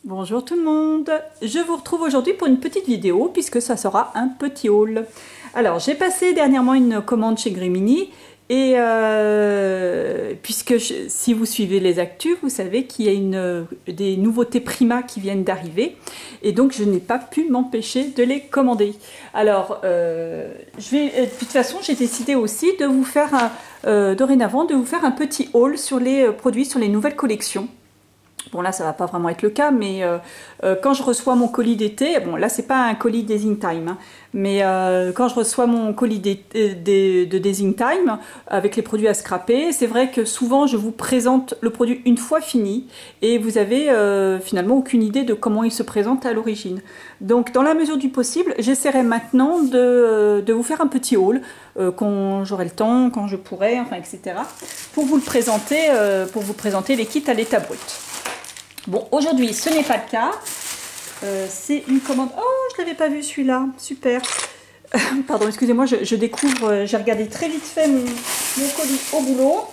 Bonjour tout le monde, je vous retrouve aujourd'hui pour une petite vidéo puisque ça sera un petit haul. Alors j'ai passé dernièrement une commande chez Grimini et si vous suivez les actus, vous savez qu'il y a des nouveautés Prima qui viennent d'arriver et donc je n'ai pas pu m'empêcher de les commander. Alors de toute façon j'ai décidé aussi de vous faire dorénavant de vous faire un petit haul sur les produits, sur les nouvelles collections. Bon là ça va pas vraiment être le cas, mais quand je reçois mon colis d'été, bon là c'est pas un colis Design Time, hein, mais quand je reçois mon colis de Design Time avec les produits à scraper, c'est vrai que souvent je vous présente le produit une fois fini et vous avez finalement aucune idée de comment il se présente à l'origine. Donc dans la mesure du possible, j'essaierai maintenant de vous faire un petit haul quand j'aurai le temps, quand je pourrai, enfin etc. pour vous présenter les kits à l'état brut. Bon, aujourd'hui, ce n'est pas le cas. C'est une commande... Oh, je ne l'avais pas vu celui-là. Super. Pardon, excusez-moi, je découvre... J'ai regardé très vite fait mon colis au boulot.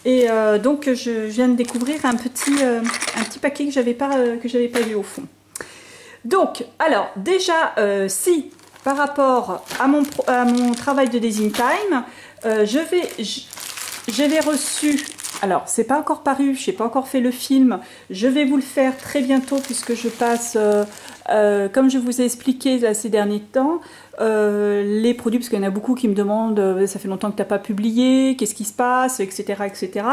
Et donc, je viens de découvrir un petit paquet que j'avais pas vu au fond. Donc, alors, déjà, si par rapport à mon travail de Design Time, j'avais reçu... Alors, c'est pas encore paru, je n'ai pas encore fait le film. Je vais vous le faire très bientôt puisque je passe, comme je vous ai expliqué là, ces derniers temps, les produits, parce qu'il y en a beaucoup qui me demandent, ça fait longtemps que tu n'as pas publié, qu'est-ce qui se passe, etc. etc.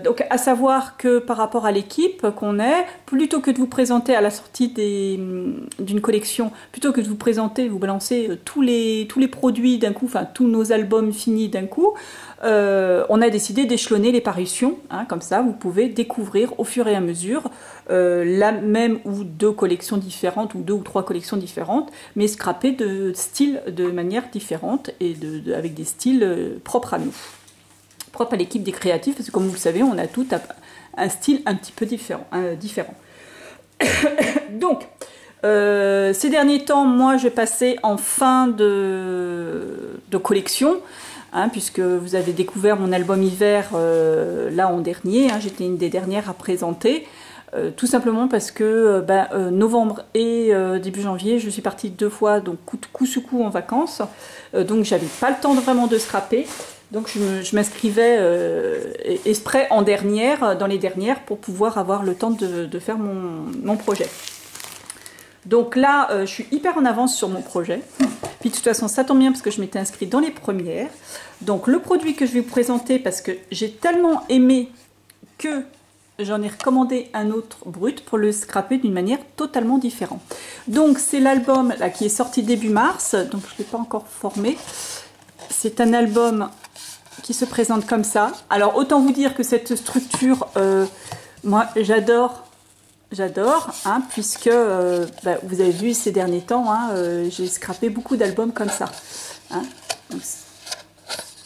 Donc, à savoir que par rapport à l'équipe qu'on est, plutôt que de vous présenter à la sortie d'une collection, plutôt que de vous présenter, vous balancer tous les produits d'un coup, enfin tous nos albums finis d'un coup, on a décidé d'échelonner les parutions, hein, comme ça vous pouvez découvrir au fur et à mesure la même ou deux collections différentes ou deux ou trois collections différentes, mais scrappées de manière différente et avec des styles propres à nous, propres à l'équipe des créatifs, parce que comme vous le savez, on a tout un style un petit peu différent. Donc, ces derniers temps, moi je passais en fin de collection. Hein, puisque vous avez découvert mon album hiver là en dernier, hein, j'étais une des dernières à présenter, tout simplement parce que novembre et début janvier, je suis partie 2 fois, donc coup sur coup en vacances, donc j'avais pas le temps vraiment de scraper, donc je m'inscrivais exprès en dernière, dans les dernières, pour pouvoir avoir le temps de faire mon projet. Donc là, je suis hyper en avance sur mon projet. Puis de toute façon, ça tombe bien parce que je m'étais inscrite dans les premières. Donc le produit que je vais vous présenter, parce que j'ai tellement aimé que j'en ai recommandé un autre brut pour le scraper d'une manière totalement différente. Donc c'est l'album là qui est sorti début mars, donc je ne l'ai pas encore formé. C'est un album qui se présente comme ça. Alors autant vous dire que cette structure, moi j'adore, hein, puisque vous avez vu ces derniers temps, hein, j'ai scrappé beaucoup d'albums comme ça, hein,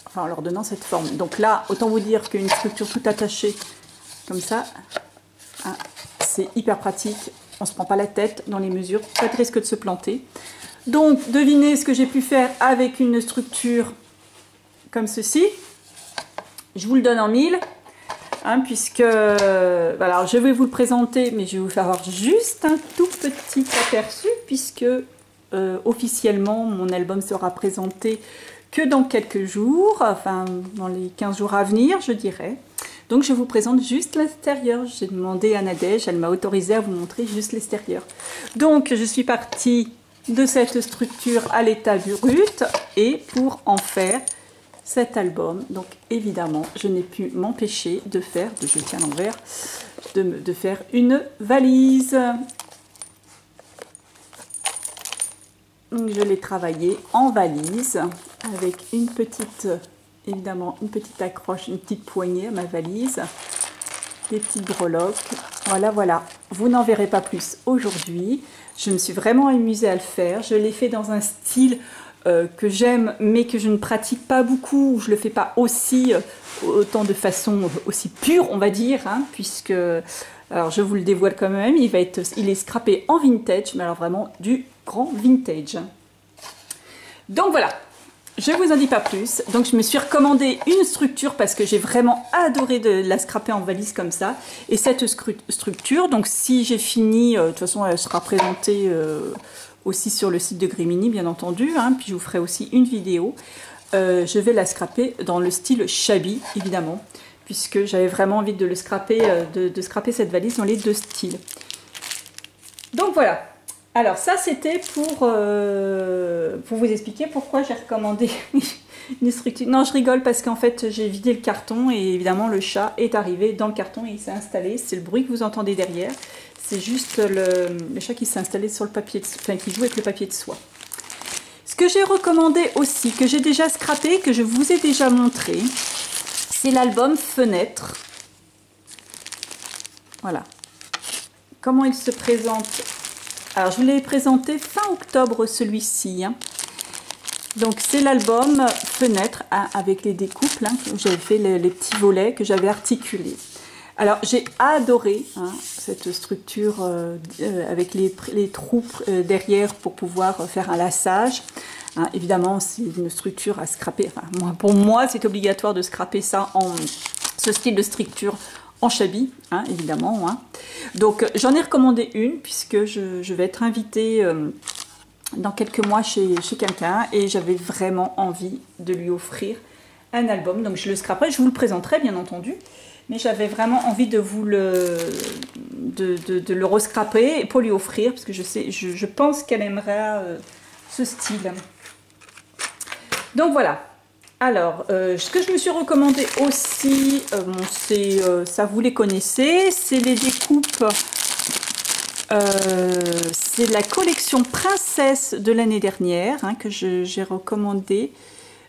enfin, en leur donnant cette forme. Donc là, autant vous dire qu'une structure tout attachée comme ça, hein, c'est hyper pratique, on ne se prend pas la tête dans les mesures, pas de risque de se planter. Donc devinez ce que j'ai pu faire avec une structure comme ceci. Je vous le donne en mille. Hein, puisque voilà, je vais vous le présenter, mais je vais vous faire voir juste un tout petit aperçu, puisque officiellement mon album sera présenté que dans quelques jours, enfin dans les 15 jours à venir, je dirais. Donc je vous présente juste l'extérieur. J'ai demandé à Nadège, elle m'a autorisé à vous montrer juste l'extérieur. Donc je suis partie de cette structure à l'état brut et pour en faire cet album, donc évidemment je n'ai pu m'empêcher de faire, je tiens à l'envers, de faire une valise. Donc je l'ai travaillé en valise avec une petite, évidemment une petite accroche, une petite poignée à ma valise, des petites breloques, voilà, vous n'en verrez pas plus aujourd'hui. Je me suis vraiment amusée à le faire, je l'ai fait dans un style que j'aime mais que je ne pratique pas beaucoup, je ne le fais pas autant de façon aussi pure on va dire, hein, puisque, alors je vous le dévoile quand même, il est scrappé en vintage, mais alors vraiment du grand vintage. Donc voilà, je vous en dis pas plus. Donc je me suis recommandé une structure parce que j'ai vraiment adoré de la scraper en valise comme ça. Et cette structure, donc si j'ai fini, de toute façon elle sera présentée aussi sur le site de Grimini bien entendu, hein, puis je vous ferai aussi une vidéo. Je vais la scraper dans le style shabby évidemment, puisque j'avais vraiment envie de le scraper, de scraper cette valise dans les deux styles. Donc voilà. Alors ça c'était pour vous expliquer pourquoi j'ai recommandé une structure. Non, je rigole parce qu'en fait j'ai vidé le carton et évidemment le chat est arrivé dans le carton et il s'est installé. C'est le bruit que vous entendez derrière. C'est juste le chat qui s'est installé sur le papier, enfin qui joue avec le papier de soie. Ce que j'ai recommandé aussi, que j'ai déjà scrappé, que je vous ai déjà montré, c'est l'album Fenêtre. Voilà. Comment il se présente? Alors, je vous l'ai présenté fin octobre, celui-ci. Hein. Donc, c'est l'album Fenêtre hein, avec les découpes, hein, où j'avais fait les petits volets que j'avais articulés. Alors, j'ai adoré hein, cette structure avec les trous derrière pour pouvoir faire un lassage. Hein, évidemment, c'est une structure à scraper. Enfin, pour moi, c'est obligatoire de scraper ça en ce style de structure en shabby, hein, évidemment. Hein. Donc, j'en ai recommandé une puisque je vais être invitée dans quelques mois chez quelqu'un et j'avais vraiment envie de lui offrir un album. Donc, je le scraperai, je vous le présenterai bien entendu, mais j'avais vraiment envie de vous le rescraper pour lui offrir parce que je pense qu'elle aimerait ce style. Donc voilà. Alors, ce que je me suis recommandé aussi, ça vous les connaissez, c'est les découpes, c'est la collection Princesse de l'année dernière hein, que j'ai recommandé,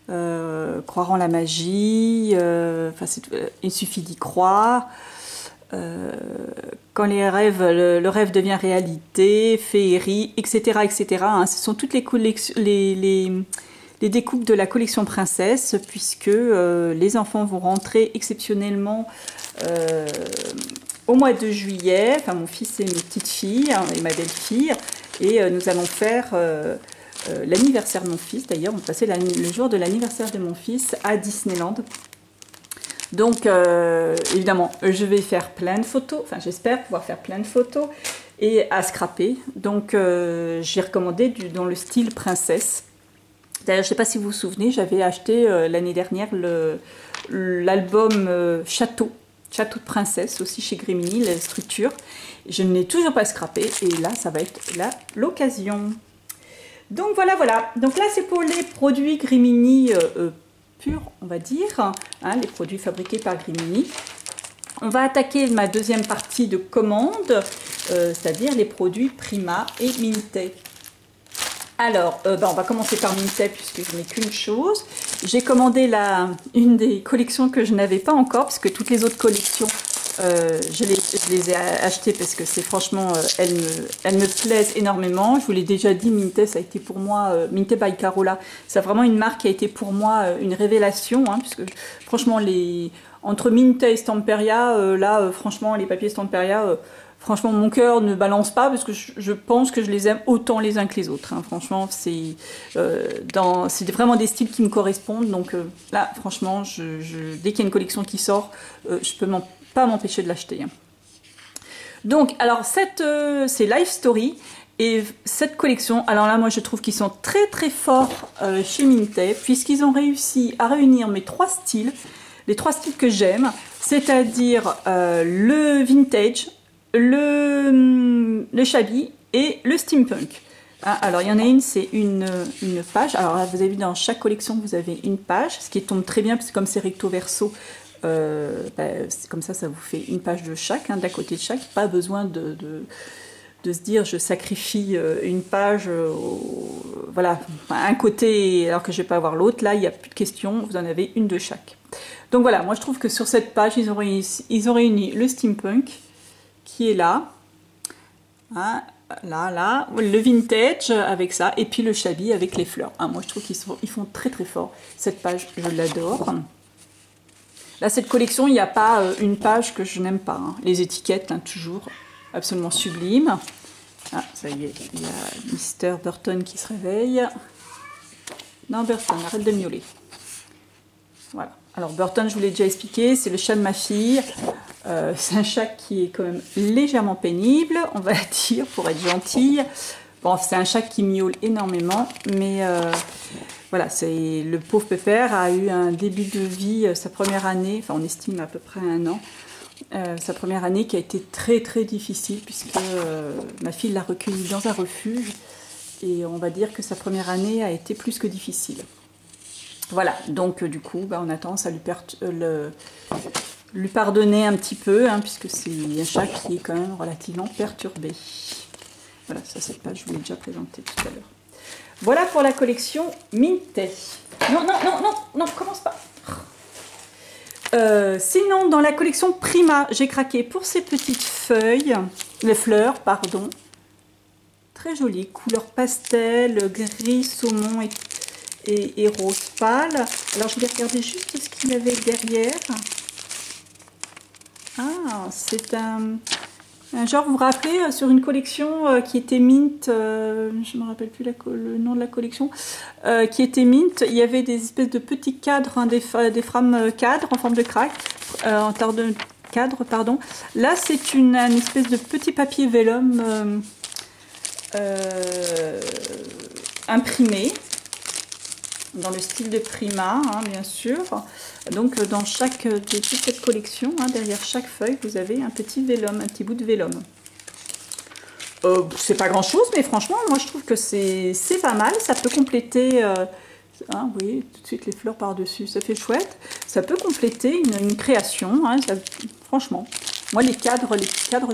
Croire en la magie, il suffit d'y croire, quand les rêves, le rêve devient réalité, féerie, etc. etc. Hein, ce sont toutes les collections, les découpes de la collection Princesse, puisque les enfants vont rentrer exceptionnellement au mois de juillet, enfin mon fils et mes petites filles hein, et ma belle-fille, et nous allons faire l'anniversaire de mon fils, d'ailleurs on va passer le jour de l'anniversaire de mon fils à Disneyland. Donc évidemment je vais faire plein de photos, enfin j'espère pouvoir faire plein de photos et à scraper, donc j'ai recommandé dans le style princesse. D'ailleurs, je ne sais pas si vous vous souvenez, j'avais acheté l'année dernière l'album Château de Princesse, aussi chez Grimini, la structure. Je ne l'ai toujours pas scrappé et là, ça va être l'occasion. Donc voilà, voilà. Donc là, c'est pour les produits Grimini purs, on va dire, hein, les produits fabriqués par Grimini. On va attaquer ma deuxième partie de commande, c'est-à-dire les produits Prima et Mintay. Alors, on va commencer par Mintay puisque je n'ai qu'une chose. J'ai commandé une des collections que je n'avais pas encore, puisque toutes les autres collections, je les ai achetées parce que c'est franchement, elles me plaisent énormément. Je vous l'ai déjà dit, Mintay, ça a été pour moi, Mintay by Carola, c'est vraiment une marque qui a été pour moi une révélation, hein, puisque franchement, entre Mintay et Stamperia, franchement, les papiers Stamperia... franchement, mon cœur ne balance pas parce que je pense que je les aime autant les uns que les autres. Hein. Franchement, c'est vraiment des styles qui me correspondent. Donc là, franchement, dès qu'il y a une collection qui sort, je peux pas m'empêcher de l'acheter. Hein. Donc, alors, c'est Life Story. Et cette collection, alors là, moi, je trouve qu'ils sont très, très forts chez Mintay, puisqu'ils ont réussi à réunir mes trois styles, les trois styles que j'aime, c'est-à-dire le vintage, le shabby et le steampunk. Hein, alors il y en a une, c'est une page. Alors là, vous avez vu dans chaque collection vous avez une page, ce qui tombe très bien parce que comme c'est recto verso, comme ça vous fait une page de chaque, hein, d'à côté de chaque. Pas besoin de se dire je sacrifie une page, voilà, un côté alors que je vais pas avoir l'autre. Là il n'y a plus de question, vous en avez une de chaque. Donc voilà, moi je trouve que sur cette page ils ont réuni le steampunk qui est là, hein, là, le vintage avec ça, et puis le shabby avec les fleurs. Hein, moi je trouve qu'ils font très très fort. Cette page, je l'adore. Là, cette collection, il n'y a pas une page que je n'aime pas. Hein. Les étiquettes, hein, toujours absolument sublimes. Ah, ça y est, il y a Mr. Burton qui se réveille. Non, Burton, arrête de miauler. Voilà. Alors Burton, je vous l'ai déjà expliqué, c'est le chat de ma fille. C'est un chat qui est quand même légèrement pénible, on va dire, pour être gentille. Bon, c'est un chat qui miaule énormément, mais voilà, le pauvre pépère a eu un début de vie, sa première année, enfin on estime à peu près 1 an, sa première année qui a été très très difficile puisque ma fille l'a recueilli dans un refuge et on va dire que sa première année a été plus que difficile. Voilà, donc du coup, bah, on a tendance à lui pardonner un petit peu, hein, puisque c'est un chat qui est quand même relativement perturbé. Voilà, ça cette page, je vous l'ai déjà présentée tout à l'heure. Voilà pour la collection Minté. Non, non, non, non, non, commence pas. Sinon, dans la collection Prima, j'ai craqué pour ces petites feuilles, les fleurs, pardon. Très jolies, couleur pastel, gris, saumon et rose pâle. Alors, je voulais regarder juste ce qu'il y avait derrière. Ah, c'est un genre, vous vous rappelez, sur une collection qui était mint, je ne me rappelle plus le nom de la collection, qui était mint, il y avait des espèces de petits cadres, hein, des frames cadres en forme de craque, en terre de cadre, pardon. Là, c'est une espèce de petit papier vélum imprimé, dans le style de Prima, hein, bien sûr. Donc dans toute cette collection, hein, derrière chaque feuille, vous avez un petit vélum, un petit bout de vélum. C'est pas grand chose, mais franchement, moi je trouve que c'est pas mal. Ça peut compléter, hein, vous voyez, tout de suite les fleurs par-dessus, ça fait chouette. Ça peut compléter une création, hein, franchement. Moi les cadres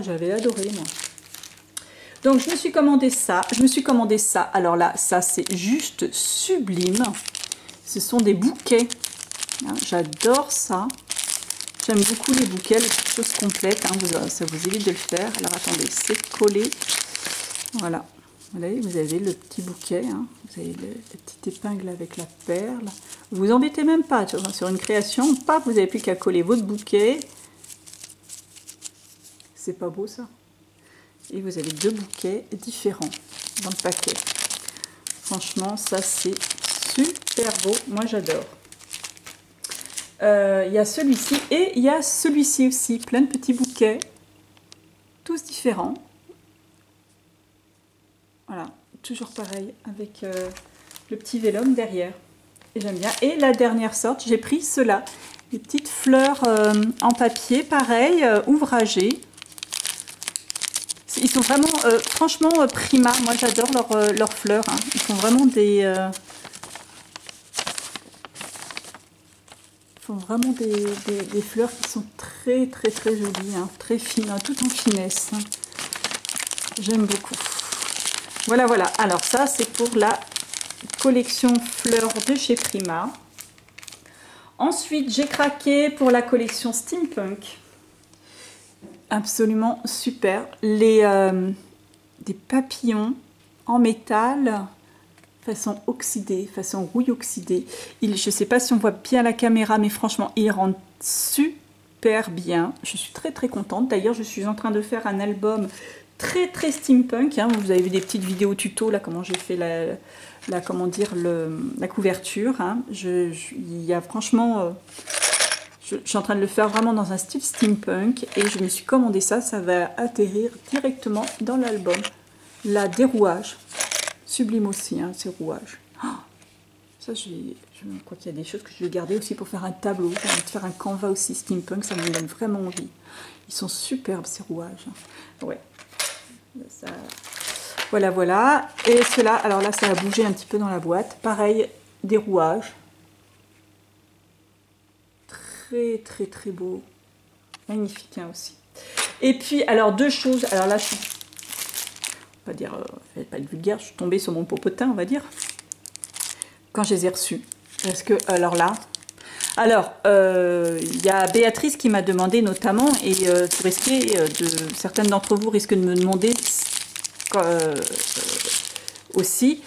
j'avais adoré, moi. Donc je me suis commandé ça, alors là, ça c'est juste sublime. Ce sont des bouquets, hein, j'adore ça. J'aime beaucoup les bouquets, les petites choses complètes, hein, ça vous évite de le faire. Alors attendez, c'est collé, voilà. Vous avez le petit bouquet, hein. Vous avez la petite épingle avec la perle. Vous vous embêtez même pas, sur une création, pas, vous n'avez plus qu'à coller votre bouquet. C'est pas beau ça? Et vous avez 2 bouquets différents dans le paquet. Franchement, ça c'est super beau. Moi j'adore. Il y a celui-ci et il y a celui-ci aussi. Plein de petits bouquets. Tous différents. Voilà. Toujours pareil avec le petit vélum derrière. Et j'aime bien. Et la dernière sorte, j'ai pris ceux-là. Des petites fleurs en papier, pareil, ouvragées. Ils sont vraiment, franchement, Prima. Moi, j'adore leurs fleurs. Hein. Ils font vraiment des fleurs qui sont très, très, très jolies. Hein. Très fines, hein, tout en finesse. Hein. J'aime beaucoup. Voilà, voilà. Alors, ça, c'est pour la collection fleurs de chez Prima. Ensuite, j'ai craqué pour la collection Steampunk. Absolument super. Des papillons en métal façon oxydée, façon rouille oxydée. Je ne sais pas si on voit bien la caméra, mais franchement, ils rendent super bien. Je suis très très contente. D'ailleurs, je suis en train de faire un album très très steampunk. Hein. Vous avez vu des petites vidéos tuto là, comment j'ai fait la couverture. Hein. Il y a franchement... je suis en train de le faire vraiment dans un style steampunk et je me suis commandé ça, ça va atterrir directement dans l'album. La dérouage, sublime aussi, hein, ces rouages. Oh, ça, je crois qu'il y a des choses que je vais garder aussi pour faire un tableau. J'ai envie de faire un canevas aussi steampunk, ça me donne vraiment envie. Ils sont superbes ces rouages. Ouais. Ça... Voilà, voilà. Et cela, alors là, ça a bougé un petit peu dans la boîte. Pareil, des rouages. Très très très beau, magnifique hein, aussi. Et puis alors 2 choses, alors là je on va dire, je vais pas être vulgaire, je suis tombée sur mon popotin on va dire, quand je les ai reçus, parce que alors là, il y a Béatrice qui m'a demandé notamment, et vous risquez certaines d'entre vous risquent de me demander aussi,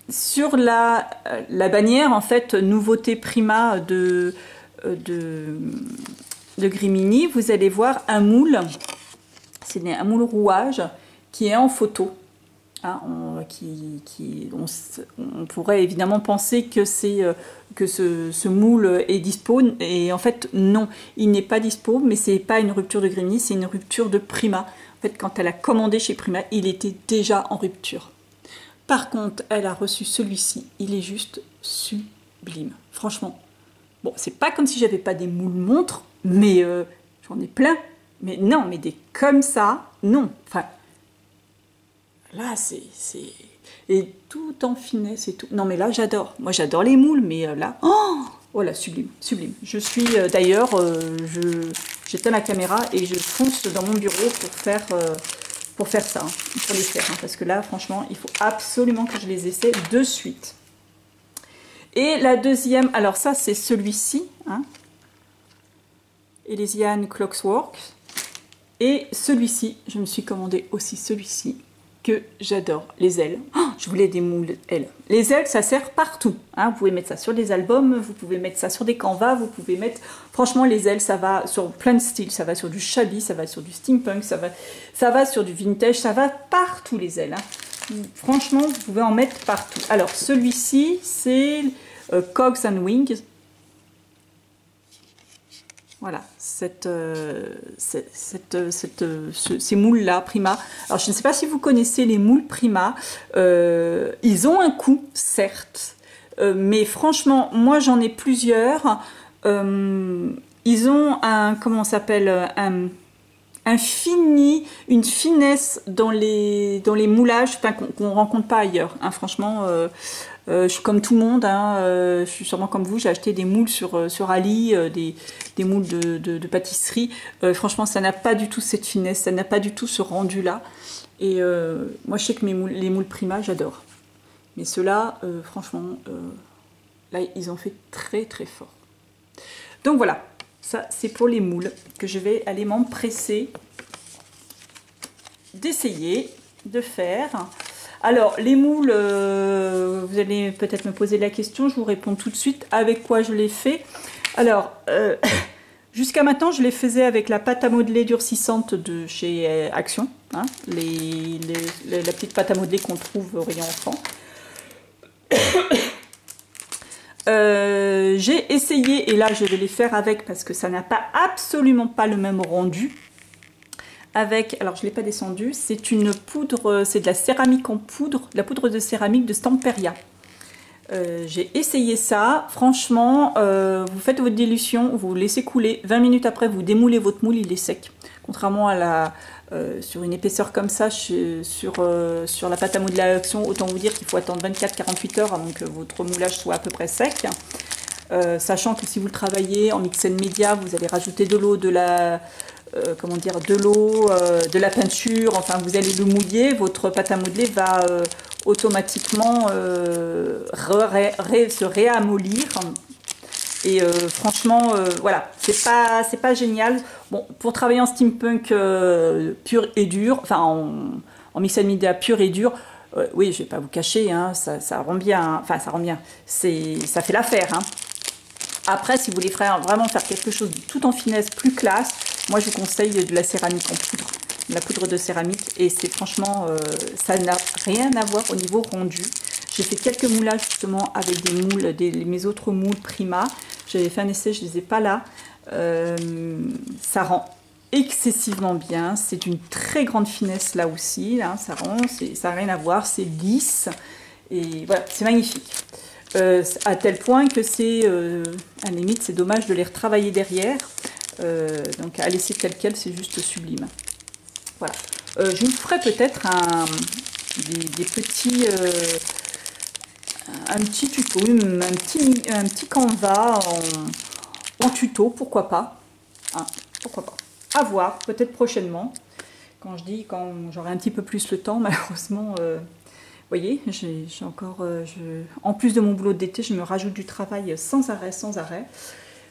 sur la bannière en fait nouveauté Prima de Grimini, vous allez voir un moule, c'est un moule rouage qui est en photo. Hein, on pourrait évidemment penser que ce moule est dispo, et en fait non, il n'est pas dispo, mais c'est pas une rupture de Grigny, c'est une rupture de Prima. En fait, quand elle a commandé chez Prima, il était déjà en rupture. Par contre, elle a reçu celui-ci, il est juste sublime, franchement. Bon, c'est pas comme si j'avais pas des moules montres, mais j'en ai plein. Mais non, mais des comme ça, non. Enfin, là, c'est... Et tout en finesse et tout. Non, mais là, j'adore. Moi, j'adore les moules, mais là... Oh, voilà, sublime, sublime. Je suis, d'ailleurs, j'éteins la caméra et je fonce dans mon bureau pour faire ça, hein, pour les faire. Hein, parce que là, franchement, il faut absolument que je les essaie de suite. Et la deuxième, alors ça, c'est celui-ci, hein, Elysian Clockwork. Et celui-ci, je me suis commandé aussi celui-ci, que j'adore, les ailes. Oh, je voulais des moules ailes. Les ailes, ça sert partout. Hein. Vous pouvez mettre ça sur des albums, vous pouvez mettre ça sur des canvas, vous pouvez mettre... Franchement, les ailes, ça va sur plein de styles. Ça va sur du shabby, ça va sur du steampunk, ça va sur du vintage, ça va partout, les ailes. Hein. Franchement, vous pouvez en mettre partout. Alors, celui-ci, c'est Cogs and Wings. Voilà, ces moules-là, Prima. Alors, je ne sais pas si vous connaissez les moules Prima. Ils ont un coût, certes. Mais franchement, moi, j'en ai plusieurs. Ils ont un, comment on s'appelle, une finesse dans les moulages qu'on ne rencontre pas ailleurs. Hein, franchement, je suis comme tout le monde, hein, je suis sûrement comme vous, j'ai acheté des moules sur Ali, des moules de pâtisserie. Franchement, ça n'a pas du tout cette finesse, ça n'a pas du tout ce rendu-là. Et moi, je sais que les moules Prima, j'adore. Mais ceux-là, franchement, là, ils ont fait très très fort. Donc voilà, ça c'est pour les moules que je vais aller m'empresser d'essayer de faire. Alors, les moules, vous allez peut-être me poser la question, je vous réponds tout de suite avec quoi je les fais. Alors, jusqu'à maintenant, je les faisais avec la pâte à modeler durcissante de chez Action, hein, la petite pâte à modeler qu'on trouve au rayon enfant. J'ai essayé, et là je vais les faire avec parce que ça n'a pas absolument pas le même rendu. Avec, alors je ne l'ai pas descendu, c'est une poudre, c'est de la céramique en poudre, de la poudre de céramique de Stamperia. J'ai essayé ça, franchement, vous faites votre dilution, vous laissez couler, 20 minutes après vous démoulez votre moule, il est sec. Contrairement à sur une épaisseur comme ça, sur la pâte à modeler à Action, autant vous dire qu'il faut attendre 24-48 heures avant que votre moulage soit à peu près sec. Sachant que si vous le travaillez en mix and media, vous allez rajouter de l'eau, de la peinture, enfin vous allez le mouiller, votre pâte à modeler va automatiquement se réamollir. Et franchement, voilà, c'est pas génial. Bon, pour travailler en steampunk pur et dur, enfin en mix and media pur et dur, oui, je vais pas vous cacher, hein, ça rend bien, hein, enfin ça rend bien, ça fait l'affaire. Hein. Après, si vous voulez vraiment faire quelque chose de tout en finesse, plus classe, moi je vous conseille de la céramique en poudre, de la poudre de céramique, et c'est franchement, ça n'a rien à voir au niveau rendu. J'ai fait quelques moulages justement avec des moules, mes autres moules Prima. J'avais fait un essai, je ne les ai pas là. Ça rend excessivement bien. C'est une très grande finesse là aussi. Là, ça n'a rien à voir, c'est lisse. Et voilà, c'est magnifique. À tel point que c'est, à la limite, c'est dommage de les retravailler derrière. Donc à laisser tel quel, c'est juste sublime. Voilà. Je vous ferai peut-être des petits... un petit tuto, un petit canevas en tuto, pourquoi pas, hein, pourquoi pas, à voir, peut-être prochainement, quand j'aurai un petit peu plus le temps, malheureusement, vous voyez, j'ai encore, en plus de mon boulot d'été, je me rajoute du travail sans arrêt,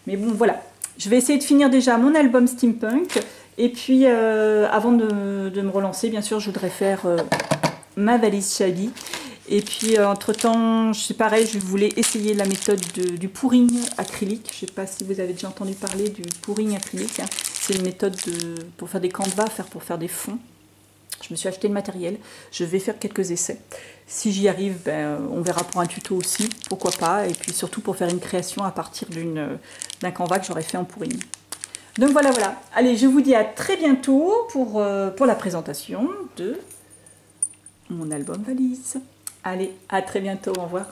mais bon, voilà, je vais essayer de finir déjà mon album Steampunk, et puis, avant de me relancer, bien sûr, je voudrais faire ma valise Shabby. Et puis entre temps, c'est pareil, je voulais essayer la méthode du pouring acrylique. Je ne sais pas si vous avez déjà entendu parler du pouring acrylique. Hein. C'est une méthode pour faire des canevas, pour faire des fonds. Je me suis acheté le matériel, je vais faire quelques essais. Si j'y arrive, ben, on verra pour un tuto aussi, pourquoi pas, et puis surtout pour faire une création à partir d'un canevas que j'aurais fait en pourrine. Donc voilà, voilà. Allez, je vous dis à très bientôt pour la présentation de mon album valise. Allez, à très bientôt, au revoir.